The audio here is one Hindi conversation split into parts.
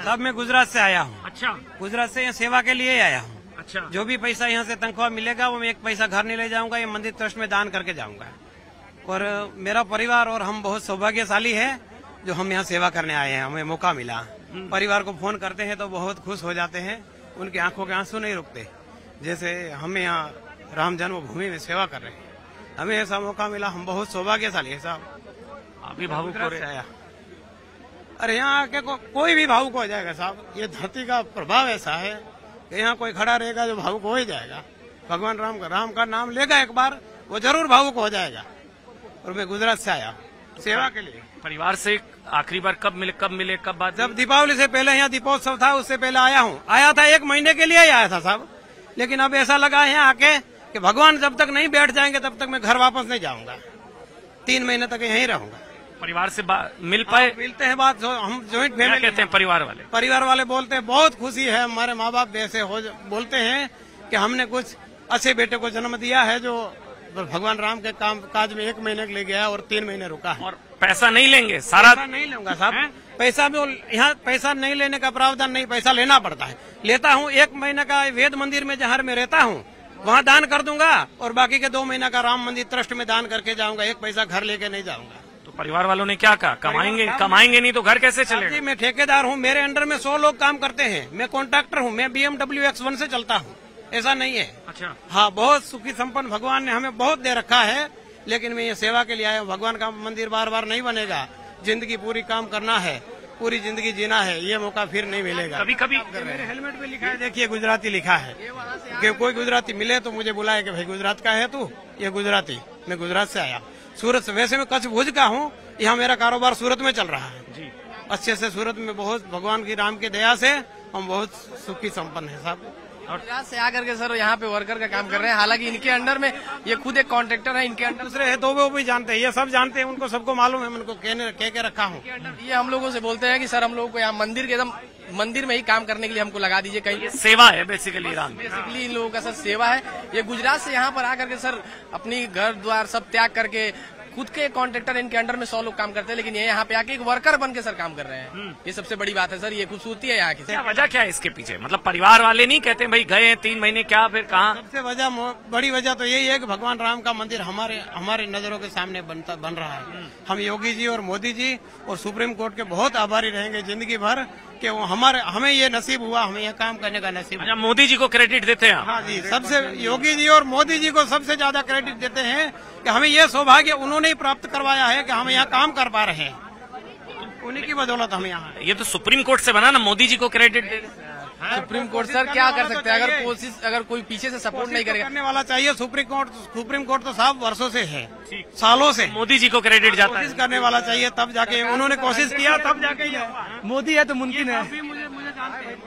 तब मैं गुजरात से आया हूँ। अच्छा, गुजरात से यहाँ सेवा के लिए आया हूँ। अच्छा, जो भी पैसा यहाँ से तनख्वाह मिलेगा वो मैं एक पैसा घर नहीं ले जाऊंगा, ये मंदिर ट्रस्ट में दान करके जाऊंगा। और मेरा परिवार और हम बहुत सौभाग्यशाली है जो हम यहाँ सेवा करने आए हैं, हमें मौका मिला। परिवार को फोन करते हैं तो बहुत खुश हो जाते हैं, उनकी आंखों के आंसू नहीं रुकते। जैसे हम यहाँ राम जन्मभूमि में सेवा कर रहे हैं, हमें ऐसा मौका मिला, हम बहुत सौभाग्यशाली है साहब। अभी भावुक हो रहे हैं। अरे यहाँ आके कोई भी भावुक हो जाएगा साहब, ये धरती का प्रभाव ऐसा है कि यहाँ कोई खड़ा रहेगा जो भावुक हो ही जाएगा। भगवान राम का नाम लेगा एक बार, वो जरूर भावुक हो जाएगा। और मैं गुजरात से आया सेवा के लिए। परिवार से आखिरी बार कब मिले कब बात? जब दीपावली से पहले यहाँ दीपोत्सव था उससे पहले आया हूँ। आया था 1 महीने के लिए ही आया था साहब, लेकिन अब ऐसा लगा है यहाँ आके कि भगवान जब तक नहीं बैठ जाएंगे तब तक मैं घर वापस नहीं जाऊंगा। 3 महीने तक यहीं रहूंगा। परिवार से मिल पाए? मिलते हैं, बात हम जॉइंट क्या फैमिली कहते हैं परिवार वाले? बोलते हैं बहुत खुशी है, हमारे माँ बाप ऐसे बोलते हैं कि हमने कुछ अच्छे बेटे को जन्म दिया है जो भगवान राम के काम काज में 1 महीने के लिए गया और 3 महीने रुका है। और पैसा नहीं लेंगे? सारा नहीं लूंगा साहब, पैसा भी यहाँ पैसा नहीं लेने का प्रावधान नहीं, पैसा लेना पड़ता है। लेता हूँ 1 महीने का वेद मंदिर में जहाँ मैं रहता हूँ वहाँ दान कर दूंगा और बाकी के 2 महीना का राम मंदिर ट्रस्ट में दान करके जाऊंगा। 1 पैसा घर लेके नहीं जाऊंगा। तो परिवार वालों ने क्या कहा? कमाएंगे नहीं तो घर कैसे चलेगा? जी मैं ठेकेदार हूँ, मेरे अंडर में 100 लोग काम करते हैं, मैं कॉन्ट्रैक्टर हूँ, मैं BMW X1 से चलता हूँ, ऐसा नहीं है। अच्छा, हाँ, बहुत सुखी संपन्न भगवान ने हमें बहुत दे रखा है, लेकिन मैं ये सेवा के लिए आया हूँ। भगवान का मंदिर बार बार नहीं बनेगा, जिंदगी पूरी काम करना है, पूरी जिंदगी जीना है, ये मौका फिर नहीं मिलेगा। कभी मेरे हेलमेट पे लिखा है, देखिए गुजराती लिखा है कि कोई गुजराती मिले तो मुझे बुलाए कि भाई गुजरात का है तू, ये गुजराती। मैं गुजरात से आया, सूरत से। वैसे मैं कच्छ भुज का हूँ, यहाँ मेरा कारोबार सूरत में चल रहा है जी। अच्छे से। सूरत में बहुत भगवान की राम की दया से हम बहुत सुखी संपन्न है साहब। और गुजरात से आकर के सर यहाँ पे वर्कर का काम कर रहे हैं। हालांकि इनके अंडर में ये खुद एक कॉन्ट्रैक्टर है, इनके अंडर दूसरे है तो वो भी जानते हैं, ये सब जानते हैं, उनको सबको मालूम है, उनको कह के रखा हूँ। ये हम लोगों से बोलते हैं कि सर हम लोगों को यहाँ मंदिर के एकदम मंदिर में ही काम करने के लिए हमको लगा दीजिए कहीं। सेवा है बेसिकली इन लोगों का सर सेवा है। ये गुजरात से यहाँ पर आकर के सर अपनी घर द्वार सब त्याग करके खुद के कॉन्ट्रैक्टर, इनके अंडर में 100 लोग काम करते हैं, लेकिन ये यहाँ पे आके एक वर्कर बन के सर काम कर रहे हैं। ये सबसे बड़ी बात है सर, ये खूबसूरती है यहाँ की। क्या वजह क्या है इसके पीछे? मतलब परिवार वाले नहीं कहते भाई गए 3 महीने क्या फिर कहाँ? सबसे बड़ी वजह तो यही है कि भगवान राम का मंदिर हमारे नजरों के सामने बन रहा है। हम योगी जी और मोदी जी और सुप्रीम कोर्ट के बहुत आभारी रहेंगे जिंदगी भर कि वो हमें ये नसीब हुआ, हमें ये काम करने का नसीब। अच्छा, मोदी जी को क्रेडिट देते हैं? हाँ जी, सबसे योगी जी और मोदी जी को सबसे ज्यादा क्रेडिट देते हैं कि हमें ये सौभाग्य उन्होंने ही प्राप्त करवाया है कि हम यहाँ काम कर पा रहे हैं। उन्हीं की बदौलत हम यहाँ। ये तो सुप्रीम कोर्ट से बना ना, मोदी जी को क्रेडिट दे। सुप्रीम कोर्ट सर क्या कर सकते हैं अगर कोई पीछे से सपोर्ट नहीं करेगा? करने वाला चाहिए। सुप्रीम कोर्ट तो साहब वर्षों से है, सालों से। मोदी जी को क्रेडिट जाता है। कोशिश करने वाला चाहिए, तब जाके उन्होंने कोशिश किया, तब जाके मोदी है तो मुमकिन है।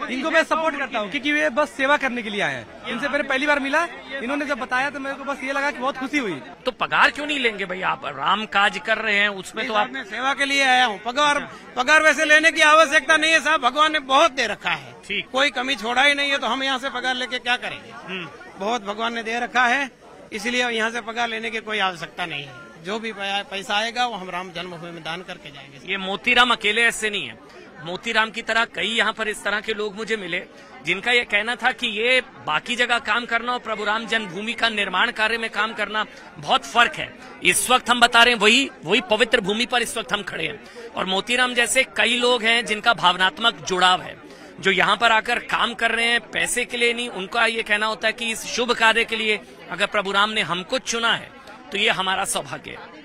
इनको मैं सपोर्ट करता हूँ क्योंकि वे बस सेवा करने के लिए आए हैं। इनसे मैंने पहली बार मिला, इन्होंने जब बताया तो मेरे को बस ये लगा कि बहुत खुशी हुई। तो पगार क्यों नहीं लेंगे भाई? आप राम काज कर रहे हैं, उसमें तो आप। मैं सेवा के लिए आया हूँ। पगार वैसे लेने की आवश्यकता नहीं है साहब, भगवान ने बहुत दे रखा है, कोई कमी छोड़ा ही नहीं है, तो हम यहाँ से पगार लेके क्या करेंगे? बहुत भगवान ने दे रखा है, इसलिए यहाँ से पगार लेने की कोई आवश्यकता नहीं है। जो भी पैसा आएगा वो हम राम जन्मभूमि में दान करके जाएंगे। ये मोतीराम अकेले ऐसे नहीं है, मोतीराम की तरह कई यहाँ पर इस तरह के लोग मुझे मिले जिनका ये कहना था कि ये बाकी जगह काम करना और प्रभु राम जन्मभूमि का निर्माण कार्य में काम करना बहुत फर्क है। इस वक्त हम बता रहे हैं वही पवित्र भूमि पर इस वक्त हम खड़े हैं, और मोतीराम जैसे कई लोग हैं जिनका भावनात्मक जुड़ाव है, जो यहाँ पर आकर काम कर रहे हैं पैसे के लिए नहीं। उनका ये कहना होता है कि इस शुभ कार्य के लिए अगर प्रभु राम ने हमको चुना है तो ये हमारा सौभाग्य है।